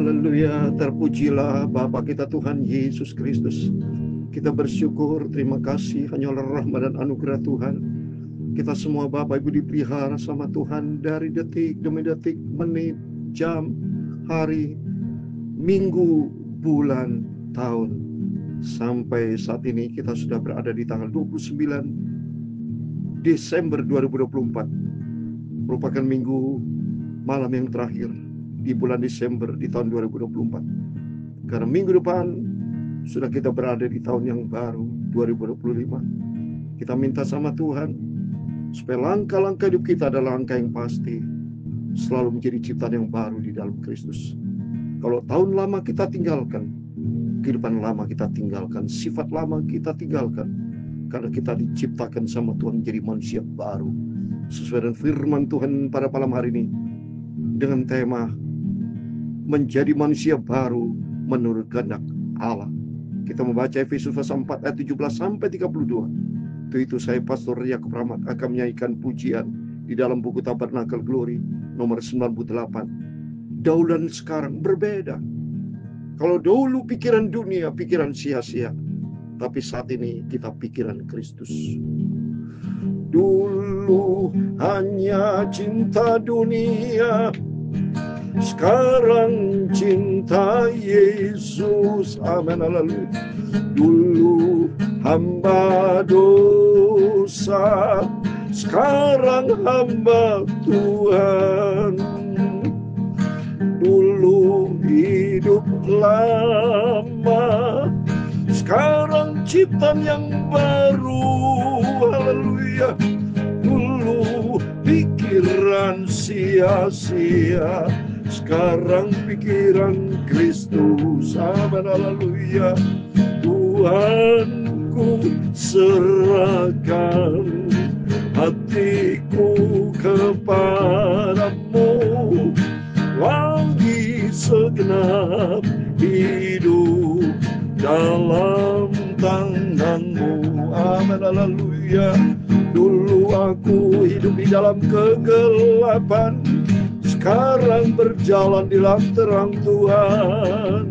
Haleluya, terpujilah Bapa kita Tuhan Yesus Kristus. Kita bersyukur, terima kasih hanya oleh rahmat dan anugerah Tuhan. Kita semua Bapak Ibu dipelihara sama Tuhan dari detik demi detik, menit, jam, hari, minggu, bulan, tahun. Sampai saat ini kita sudah berada di tanggal 29 Desember 2024. Merupakan minggu malam yang terakhir di bulan Desember di tahun 2024. Karena minggu depan sudah kita berada di tahun yang baru 2025. Kita minta sama Tuhan supaya langkah-langkah hidup kita adalah langkah yang pasti, selalu menjadi ciptaan yang baru di dalam Kristus. Kalau tahun lama kita tinggalkan, kehidupan lama kita tinggalkan, sifat lama kita tinggalkan, karena kita diciptakan sama Tuhan menjadi manusia baru. Sesuai dengan firman Tuhan pada malam hari ini dengan tema menjadi manusia baru menurut kehendak Allah. Kita membaca Efesus 4 ayat 17 sampai 32. Itu saya Pastor Yakub Rahmat akan menyanyikan pujian di dalam buku Tabernakel Glory nomor 98. Dahulu dan sekarang berbeda. Kalau dahulu pikiran dunia, pikiran sia-sia, tapi saat ini kita pikiran Kristus. Dulu hanya cinta dunia, sekarang cinta Yesus. Amin, haleluya. Dulu hamba dosa, sekarang hamba Tuhan. Dulu hidup lama, sekarang ciptaan yang baru. Haleluya. Dulu pikiran sia-sia, sekarang pikiran Kristus. Amin, haleluya. Tuhanku serahkan hatiku kepadamu, lagi segenap hidup dalam tanganmu. Amin, haleluya. Dulu aku hidup di dalam kegelapan, sekarang berjalan di dalam terang Tuhan.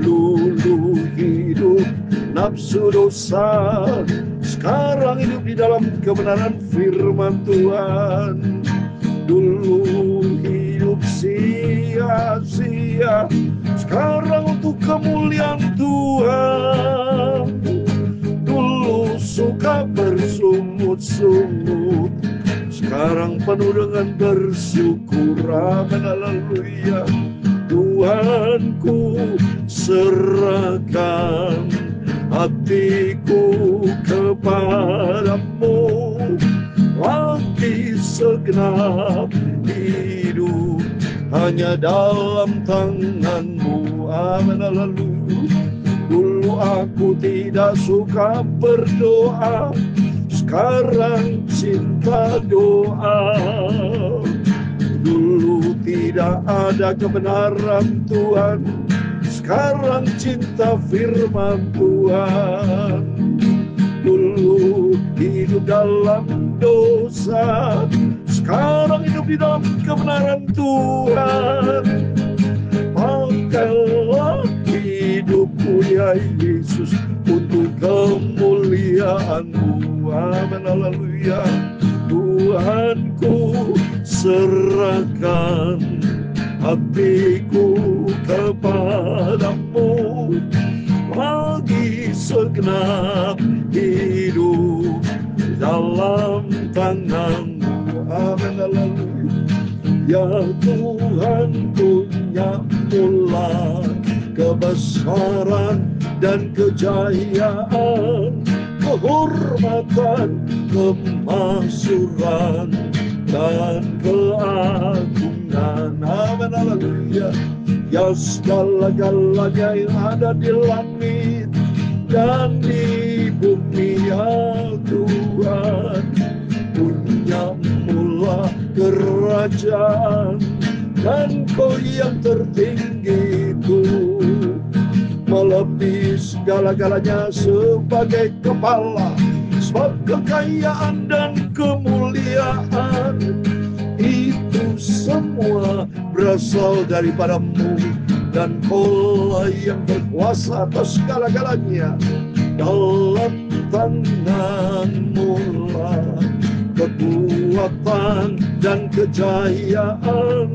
Dulu hidup nafsu dosa, sekarang hidup di dalam kebenaran firman Tuhan. Dulu hidup sia-sia, sekarang untuk kemuliaan Tuhan. Dulu suka bersungut-sungut, sekarang penuh dengan bersyukur. Amin, haleluya. Tuhanku serahkan hatiku kepadamu, lagi segenap hidup hanya dalam tanganmu. Amin, haleluya. Dulu aku tidak suka berdoa, sekarang cinta doa. Dulu tidak ada kebenaran Tuhan, sekarang cinta firman Tuhan. Dulu hidup dalam dosa, sekarang hidup di dalam kebenaran Tuhan. Pakailah hidupku ya Yesus untuk kemuliaan-Mu. Amin, haleluya. Tuhanku serahkan hatiku kepadamu, lagi segenap hidup dalam tangan-Mu. Amin, haleluya. Ya Tuhan, punya mula kebesaran dan kejayaan, kehormatan, kemakmuran dan keagungan. Amin, haleluya. Ya segala-galanya yang ada di langit dan di bumi, ya Tuhan, punya mula kerajaan, dan Kau yang tertinggi itu melebihi segala-galanya sebagai kepala. Sebab kekayaan dan kemuliaan itu semua berasal daripadamu, dan Kaulah yang berkuasa atas segala-galanya. Dalam tangan-Mu lah kekuatan dan kejayaan,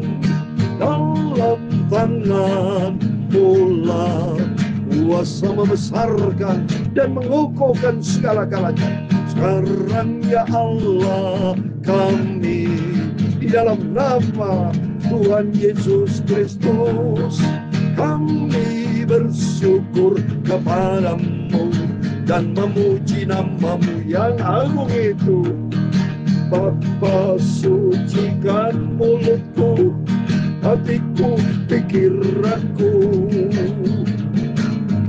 dalam tangan-Mu lah kuasa membesarkan dan mengukuhkan segala-galanya. Sekarang ya Allah, kami di dalam nama Tuhan Yesus Kristus, kami bersyukur kepadamu dan memuji nama-Mu yang agung itu. Bapa, sucikan mulutku, hatiku, pikiranku.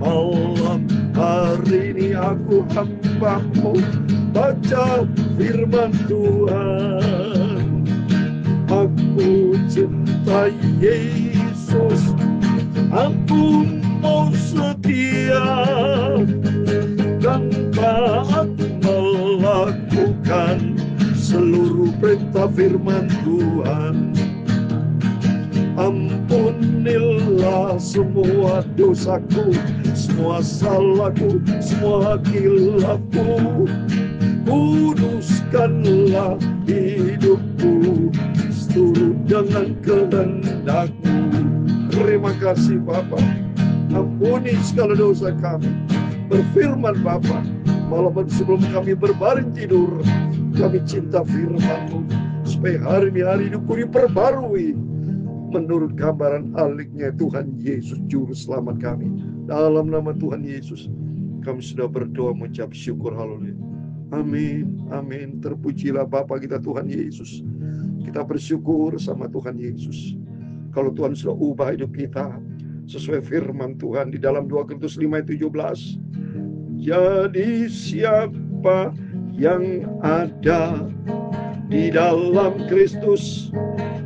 Malam hari ini aku hamba-Mu, baca firman Tuhan. Aku cinta Yesus, aku mau setia dan taat melakukan seluruh perintah firman Tuhan. Ampunilah semua dosaku, semua salahku, semua kilafku. Kuduskanlah hidupku seturut dengan kehendak-Mu. Terima kasih Bapa. Ampuni segala dosa kami. Berfirman Bapa, malam sebelum kami berbaring tidur, kami cinta firman-Mu, supaya hari ini hari hidupku diperbarui menurut gambaran aliknya Tuhan Yesus Juru Selamat kami. Dalam nama Tuhan Yesus kami sudah berdoa mengucap syukur. Haleluya. Amin, amin. Terpujilah Bapa kita Tuhan Yesus. Kita bersyukur sama Tuhan Yesus. Kalau Tuhan sudah ubah hidup kita sesuai firman Tuhan di dalam 2 Korintus 5:17. Jadi siapa yang ada di dalam Kristus,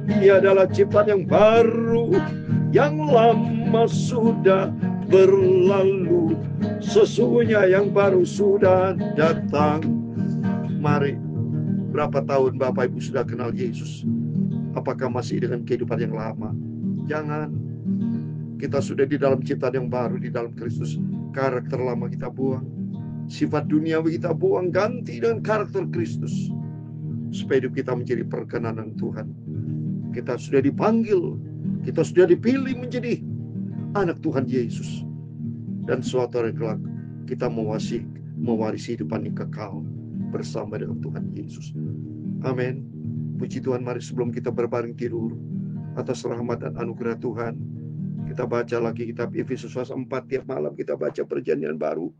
Ia adalah ciptaan yang baru, yang lama sudah berlalu, sesungguhnya yang baru sudah datang. Mari, berapa tahun Bapak Ibu sudah kenal Yesus? Apakah masih dengan kehidupan yang lama? Jangan. Kita sudah di dalam ciptaan yang baru di dalam Kristus. Karakter lama kita buang, sifat duniawi kita buang, ganti dengan karakter Kristus, supaya hidup kita menjadi perkenanan Tuhan. Kita sudah dipanggil, kita sudah dipilih menjadi anak Tuhan Yesus, dan suatu hari kelak kita mewarisi hidupan yang kekal bersama dengan Tuhan Yesus. Amin. Puji Tuhan. Mari sebelum kita berbaring tidur, atas rahmat dan anugerah Tuhan, kita baca lagi kitab Efesus pasal 4. Tiap malam kita baca perjanjian baru,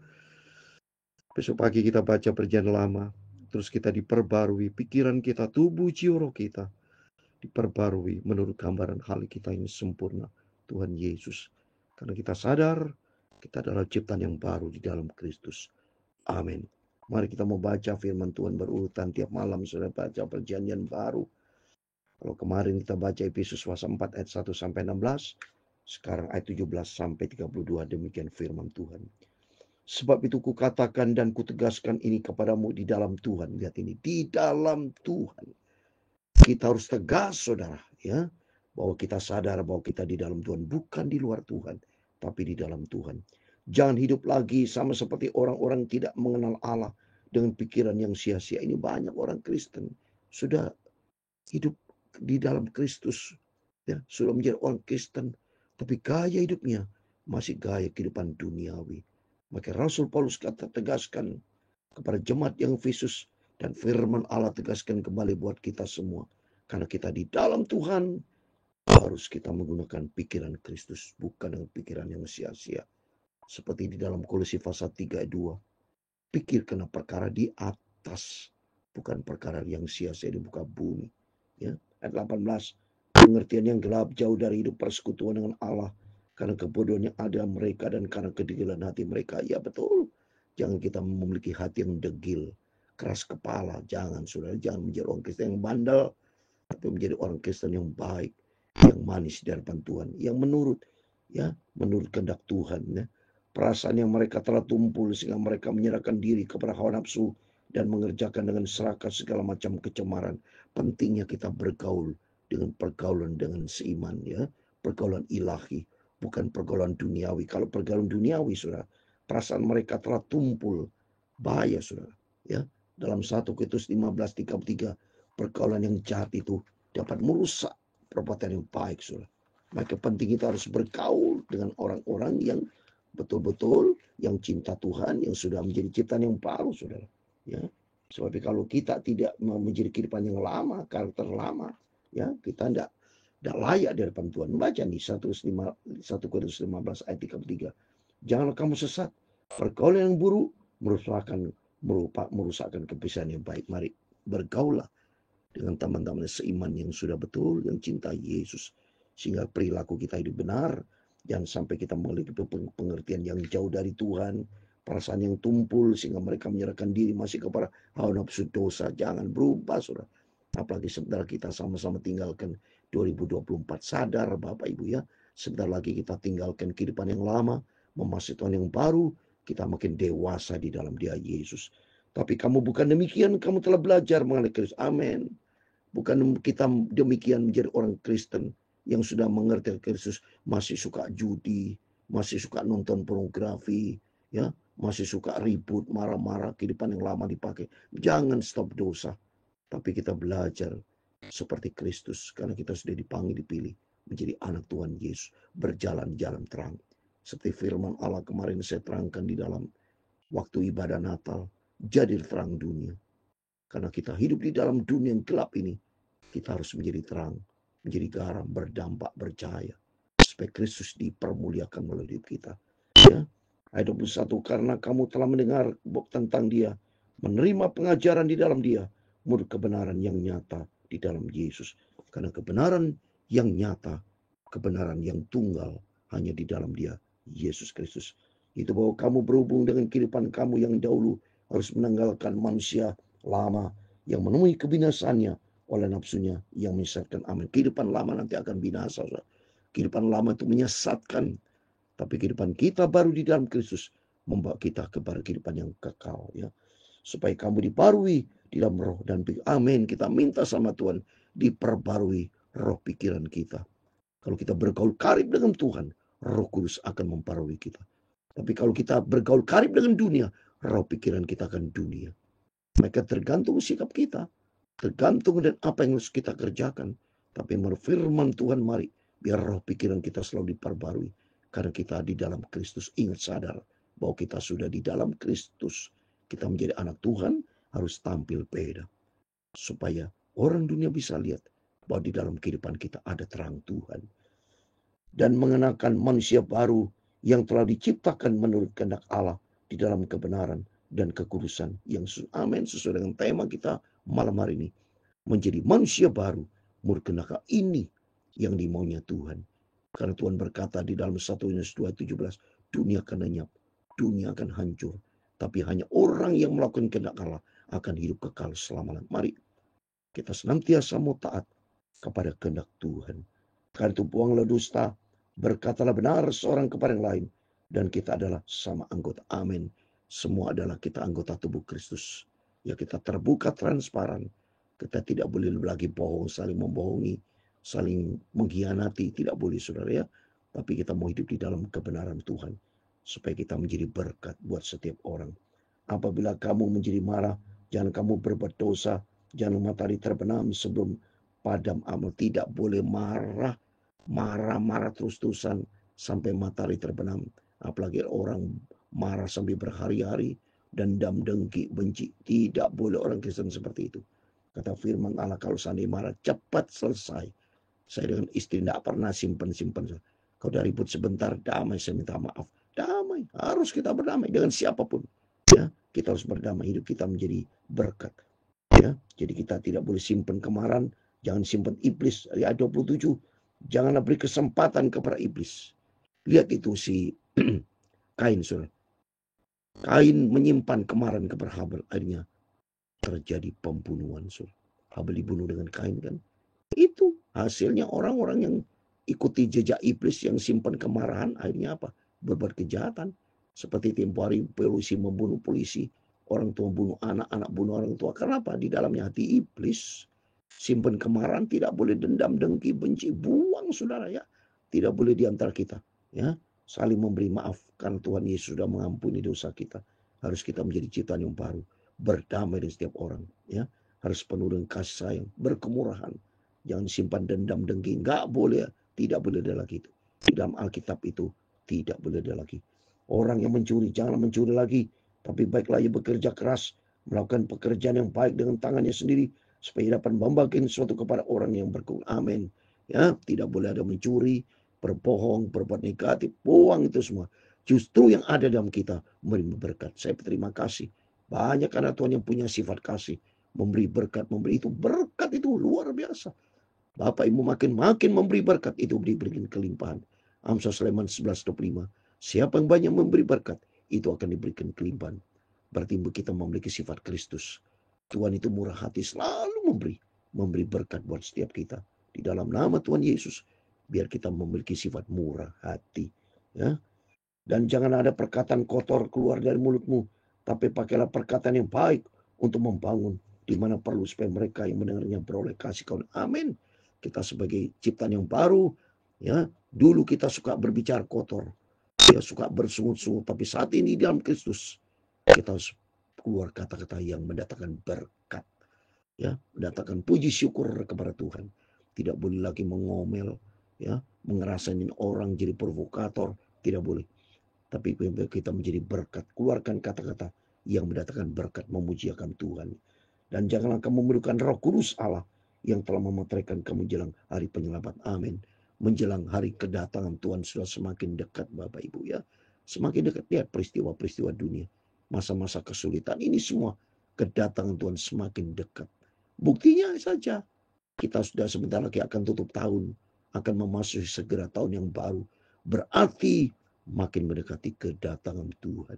besok pagi kita baca perjanjian lama. Terus kita diperbarui pikiran kita, tubuh, jiwa, roh kita diperbarui menurut gambaran hal kita yang sempurna, Tuhan Yesus. Karena kita sadar kita adalah ciptaan yang baru di dalam Kristus. Amin. Mari kita mau baca firman Tuhan berurutan. Tiap malam sudah baca perjanjian baru. Kalau kemarin kita baca Efesus pasal 4 ayat 1 sampai 16, sekarang ayat 17 sampai 32. Demikian firman Tuhan. Sebab itu kukatakan dan kutegaskan ini kepadamu di dalam Tuhan. Lihat ini, di dalam Tuhan. Kita harus tegas, saudara, ya, bahwa kita sadar bahwa kita di dalam Tuhan, bukan di luar Tuhan, tapi di dalam Tuhan. Jangan hidup lagi sama seperti orang-orang tidak mengenal Allah dengan pikiran yang sia-sia. Ini banyak orang Kristen sudah hidup di dalam Kristus, ya, sudah menjadi orang Kristen, tapi gaya hidupnya masih gaya kehidupan duniawi. Maka Rasul Paulus tegaskan kepada jemaat yang Efesus, dan firman Allah tegaskan kembali buat kita semua. Karena kita di dalam Tuhan, harus kita menggunakan pikiran Kristus, bukan dengan pikiran yang sia-sia. Seperti di dalam Kolose pasal 3 ayat 2. Pikirkan perkara di atas, bukan perkara yang sia-sia di muka bumi. Ya, ayat 18. Pengertian yang gelap jauh dari hidup persekutuan dengan Allah, karena kebodohan yang ada mereka dan karena kedegilan hati mereka. Ya betul. Jangan kita memiliki hati yang degil, keras kepala. Jangan, saudara. Jangan menjadi orang Kristen yang bandel, tapi menjadi orang Kristen yang baik, yang manis di hadapan Tuhan, yang menurut kehendak Tuhan. Ya. Perasaan yang mereka telah tumpul sehingga mereka menyerahkan diri kepada hawa nafsu dan mengerjakan dengan serakah segala macam kecemaran. Pentingnya kita bergaul dengan pergaulan dengan seiman, ya, pergaulan ilahi, bukan pergaulan duniawi. Kalau pergaulan duniawi, saudara, perasaan mereka telah tumpul, bahaya, saudara. Ya, dalam 1 Korintus 15:33, pergaulan yang jahat itu dapat merusak perbuatan yang baik, saudara. Maka penting kita harus bergaul dengan orang-orang yang betul-betul yang cinta Tuhan, yang sudah menjadi ciptaan yang baru, saudara. Ya, sebab kalau kita tidak menjadi kehidupan yang lama, karakter lama, ya, kita tidak layak di hadapan Tuhan. Baca nih 1 Korintus 15 ayat 33. Janganlah kamu sesat. Pergaulan yang buruk merusakkan kebiasaan yang baik. Mari bergaulah dengan teman-teman seiman yang sudah betul, yang cinta Yesus, sehingga perilaku kita hidup benar. Jangan sampai kita memiliki pengertian yang jauh dari Tuhan, perasaan yang tumpul sehingga mereka menyerahkan diri masih kepada hawa nafsu dosa. Jangan berubah, saudara. Apalagi sebentar kita sama-sama tinggalkan 2024. Sadar Bapak Ibu, ya, sebentar lagi kita tinggalkan kehidupan yang lama, memasuki tahun yang baru. Kita makin dewasa di dalam Dia Yesus. Tapi kamu bukan demikian, kamu telah belajar mengenai Kristus. Amin. Bukan kita demikian menjadi orang Kristen yang sudah mengerti Kristus, masih suka judi, masih suka nonton pornografi, ya, masih suka ribut, marah-marah, kehidupan yang lama dipakai. Jangan stop dosa. Tapi kita belajar seperti Kristus, karena kita sudah dipanggil, dipilih menjadi anak Tuhan Yesus, berjalan jalan terang. Seperti firman Allah kemarin saya terangkan di dalam waktu ibadah Natal, jadi terang dunia. Karena kita hidup di dalam dunia yang gelap ini, kita harus menjadi terang, menjadi garam, berdampak, bercahaya, supaya Kristus dipermuliakan melalui hidup kita. Ya, ayat 21, karena kamu telah mendengar tentang Dia, menerima pengajaran di dalam Dia, menurut kebenaran yang nyata di dalam Yesus. Karena kebenaran yang nyata, kebenaran yang tunggal, hanya di dalam Dia, Yesus Kristus. Itu bahwa kamu berhubung dengan kehidupan kamu yang dahulu, harus menanggalkan manusia lama yang menemui kebinasannya oleh nafsunya yang menyesatkan. Amin. Kehidupan lama nanti akan binasa. Kehidupan lama itu menyesatkan. Tapi kehidupan kita baru di dalam Kristus membawa kita kepada kehidupan yang kekal, ya. Supaya kamu dibarui di dalam roh dan pikiran. Amin. Kita minta sama Tuhan, diperbarui roh pikiran kita. Kalau kita bergaul karib dengan Tuhan, Roh Kudus akan membarui kita. Tapi kalau kita bergaul karib dengan dunia, roh pikiran kita akan dunia. Mereka tergantung sikap kita, tergantung dan apa yang harus kita kerjakan. Tapi menurut firman Tuhan, mari biar roh pikiran kita selalu diperbarui. Karena kita di dalam Kristus. Ingat, sadar bahwa kita sudah di dalam Kristus. Kita menjadi anak Tuhan, harus tampil beda. Supaya orang dunia bisa lihat bahwa di dalam kehidupan kita ada terang Tuhan. Dan mengenakan manusia baru yang telah diciptakan menurut kehendak Allah di dalam kebenaran dan kekudusan yang amin, sesuai dengan tema kita malam hari ini. Menjadi manusia baru menurut kehendak ini yang dimaunya Tuhan. Karena Tuhan berkata di dalam 1 Yohanes 2:17, dunia akan lenyap, dunia akan hancur, tapi hanya orang yang melakukan kehendak Allah akan hidup kekal selama-lamanya. Mari kita senantiasa mau taat kepada kehendak Tuhan. Karena itu buanglah dusta, berkatalah benar seorang kepada yang lain, dan kita adalah sama anggota. Amin. Semua adalah kita anggota tubuh Kristus. Ya, kita terbuka, transparan. Kita tidak boleh lagi bohong, saling membohongi, saling mengkhianati. Tidak boleh, saudara, ya. Tapi kita mau hidup di dalam kebenaran Tuhan, supaya kita menjadi berkat buat setiap orang. Apabila kamu menjadi marah, jangan kamu berbuat dosa. Jangan matahari terbenam sebelum padam amal. Tidak boleh marah terus-terusan sampai matahari terbenam. Apalagi orang marah sampai berhari-hari, dendam, dengki, benci. Tidak boleh orang Kristen seperti itu. Kata firman Allah, kalau seandainya marah, cepat selesai. Saya dengan istri tidak pernah simpan-simpan. Kalau udah ribut sebentar, damai, saya minta maaf. Damai, harus kita berdamai dengan siapapun. Ya, kita harus berdamai, hidup kita menjadi berkat. Ya, jadi kita tidak boleh simpan kemarahan, jangan simpan iblis. Ayat 27, janganlah beri kesempatan kepada iblis. Lihat itu si Kain, saudara. Kain menyimpan kemarahan kepada Habel, akhirnya terjadi pembunuhan, saudara. Habel dibunuh dengan Kain, kan? Itu hasilnya orang-orang yang ikuti jejak iblis, yang simpan kemarahan, akhirnya apa? Berbuat kejahatan. Seperti tempo hari polisi membunuh polisi, orang tua bunuh anak, anak bunuh orang tua. Kenapa? Di dalamnya hati iblis. Simpan kemarahan, tidak boleh dendam, dengki, benci, buang saudara ya. Tidak boleh di antara kita ya. Saling memberi maaf karena Tuhan Yesus sudah mengampuni dosa kita. Harus kita menjadi ciptaan yang baru, berdamai dengan setiap orang ya. Harus penuh dengan kasih sayang, berkemurahan. Jangan simpan dendam, dengki, enggak boleh, tidak boleh ada lagi itu. Di dalam Alkitab itu tidak boleh ada lagi. Orang yang mencuri, jangan mencuri lagi, tapi baiklah ia bekerja keras, melakukan pekerjaan yang baik dengan tangannya sendiri, supaya dapat membagikan sesuatu kepada orang yang berkurang. Amin. Ya, tidak boleh ada mencuri, berbohong, berbuat negatif, buang itu semua. Justru yang ada dalam kita memberi berkat. Saya berterima kasih. Banyak anak Tuhan yang punya sifat kasih, memberi berkat, memberi itu berkat itu luar biasa. Bapak Ibu makin memberi berkat, itu diberikan kelimpahan. Amsal Sulaiman 11:25. Siapa yang banyak memberi berkat, itu akan diberikan kelimpahan. Berarti kita memiliki sifat Kristus. Tuhan itu murah hati, selalu memberi berkat buat setiap kita. Di dalam nama Tuhan Yesus, biar kita memiliki sifat murah hati. Ya. Dan jangan ada perkataan kotor keluar dari mulutmu, tapi pakailah perkataan yang baik untuk membangun, di mana perlu supaya mereka yang mendengarnya beroleh kasih karunia. Amin. Kita sebagai ciptaan yang baru, ya, dulu kita suka berbicara kotor, ya, suka bersungut-sungut, tapi saat ini dalam Kristus kita harus keluar kata-kata yang mendatangkan berkat, ya, mendatangkan puji syukur kepada Tuhan. Tidak boleh lagi mengomel, ya, ngerasain orang jadi provokator, tidak boleh. Tapi kita menjadi berkat, keluarkan kata-kata yang mendatangkan berkat, memujiakan Tuhan. Dan janganlah kamu memerlukan Roh Kudus Allah yang telah memeteraikan kamu menjelang hari penyelamat. Amin. Menjelang hari kedatangan Tuhan sudah semakin dekat Bapak Ibu ya. Semakin dekat, lihat peristiwa-peristiwa dunia. Masa-masa kesulitan ini semua, kedatangan Tuhan semakin dekat. Buktinya saja, kita sudah sebentar lagi akan tutup tahun, akan memasuki segera tahun yang baru. Berarti makin mendekati kedatangan Tuhan.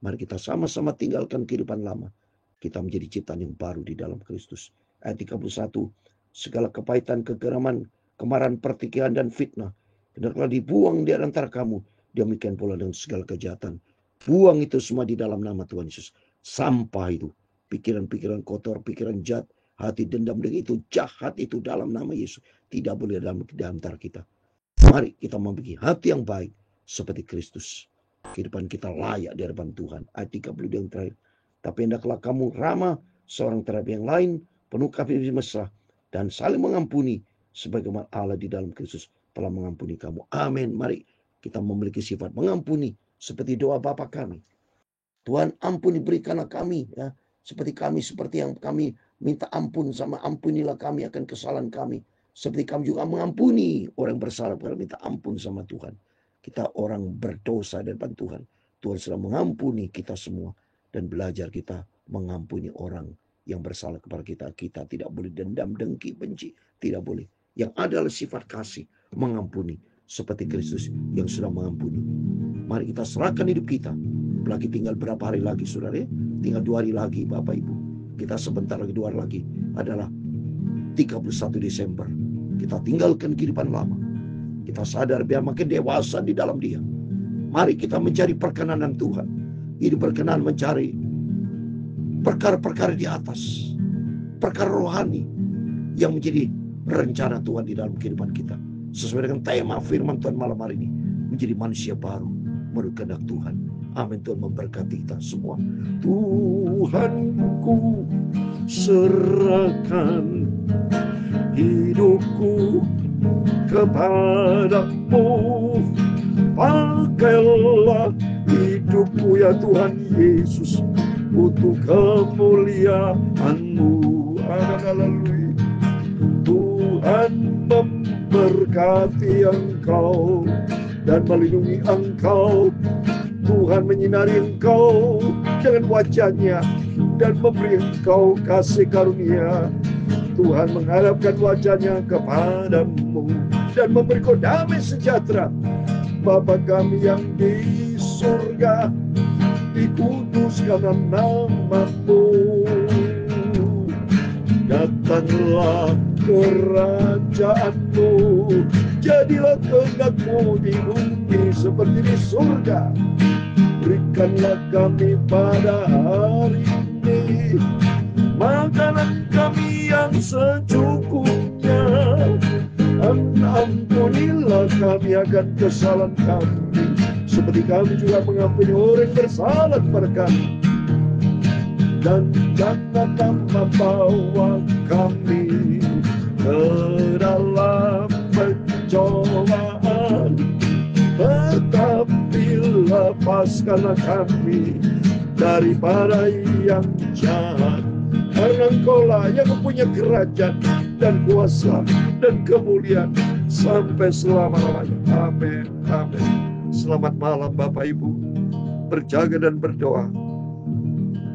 Mari kita sama-sama tinggalkan kehidupan lama. Kita menjadi ciptaan yang baru di dalam Kristus. Ayat 31, segala kepahitan, kegeraman, kemarahan, pertikaian, dan fitnah hendaklah dibuang di antara kamu. Demikian pula dengan segala kejahatan. Buang itu semua di dalam nama Tuhan Yesus. Sampah itu, pikiran-pikiran kotor, pikiran jahat, hati dendam dengan itu jahat itu dalam nama Yesus. Tidak boleh dalam di antara kita. Mari kita memiliki hati yang baik seperti Kristus. Kehidupan kita layak di hadapan Tuhan. Ayat 32 yang terakhir. Tapi hendaklah kamu ramah seorang terhadap yang lain, penuh kasih mesra, dan saling mengampuni, sebagaimana Allah di dalam Kristus telah mengampuni kamu. Amin. Mari kita memiliki sifat mengampuni, seperti doa Bapa kami. Tuhan ampuni, berikanlah kami, ya, seperti yang kami minta ampun, sama ampunilah kami akan kesalahan kami. Seperti kami juga mengampuni orang bersalah, minta ampun sama Tuhan. Kita orang berdosa di depan Tuhan. Tuhan sudah mengampuni kita semua. Dan belajar kita mengampuni orang yang bersalah kepada kita. Kita tidak boleh dendam, dengki, benci. Tidak boleh. Yang adalah sifat kasih, mengampuni. Seperti Kristus yang sudah mengampuni. Mari kita serahkan hidup kita. Lagi tinggal berapa hari lagi saudara ya? Tinggal 2 hari lagi Bapak Ibu. Kita sebentar lagi, 2 hari lagi. Adalah 31 Desember. Kita tinggalkan kehidupan lama. Kita sadar biar makin dewasa di dalam Dia. Mari kita mencari perkenanan Tuhan. Ini berkenan mencari perkara-perkara di atas. Perkara rohani yang menjadi rencana Tuhan di dalam kehidupan kita. Sesuai dengan tema firman Tuhan malam hari ini. Menjadi manusia baru menurut kehendak Tuhan. Amin. Tuhan memberkati kita semua. Tuhanku, serahkan hidupku kepadamu. Pakailah hidupku ya Tuhan Yesus untuk kemuliaan-Mu. Haleluya. Tuhan memberkati engkau dan melindungi engkau. Tuhan menyinari engkau dengan wajah-Nya dan memberi engkau kasih karunia. Tuhan menghadapkan wajah-Nya kepadamu dan memberi kau damai sejahtera. Bapa kami yang di surga, dikuduskan nama-Mu. Datanglah kerajaan-Mu, jadilah kehendak-Mu di bumi seperti di surga. Berikanlah kami pada hari ini makanan kami yang secukupnya. Ampunilah kami akan kesalahan kami, seperti kami juga mengampuni orang yang bersalah kepada kami. Dan janganlah membawa kami ke dalam pencobaan, tetapi lepaskanlah kami daripada yang jahat. Karena Engkaulah yang mempunyai kerajaan dan kuasa dan kemuliaan sampai selama-lamanya. Amin. Amin. Selamat malam Bapak Ibu. Berjaga dan berdoa.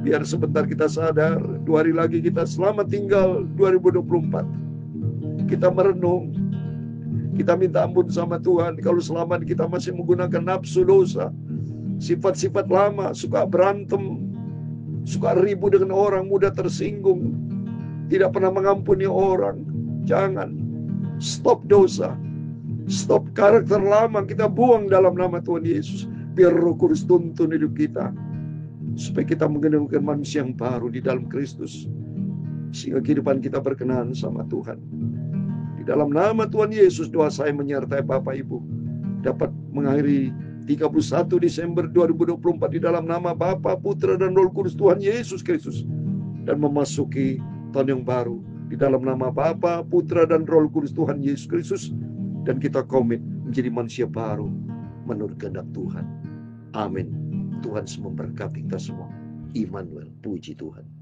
Biar sebentar kita sadar, 2 hari lagi kita selamat tinggal 2024. Kita merenung. Kita minta ampun sama Tuhan kalau selama kita masih menggunakan nafsu dosa, sifat-sifat lama, suka berantem, suka ribut dengan orang, mudah tersinggung, tidak pernah mengampuni orang. Jangan. Stop dosa. Stop karakter lama, kita buang dalam nama Tuhan Yesus. Biar Roh Kudus tuntun hidup kita, supaya kita mengenalkan manusia yang baru di dalam Kristus, sehingga kehidupan kita berkenan sama Tuhan. Di dalam nama Tuhan Yesus, doa saya menyertai Bapak Ibu dapat mengakhiri 31 Desember 2024 di dalam nama Bapa, Putra, dan Roh Kudus Tuhan Yesus Kristus, dan memasuki tahun yang baru di dalam nama Bapa, Putra, dan Roh Kudus Tuhan Yesus Kristus, dan kita komit menjadi manusia baru menurut kehendak Tuhan. Amin. Tuhan memberkati kita semua. Immanuel, puji Tuhan.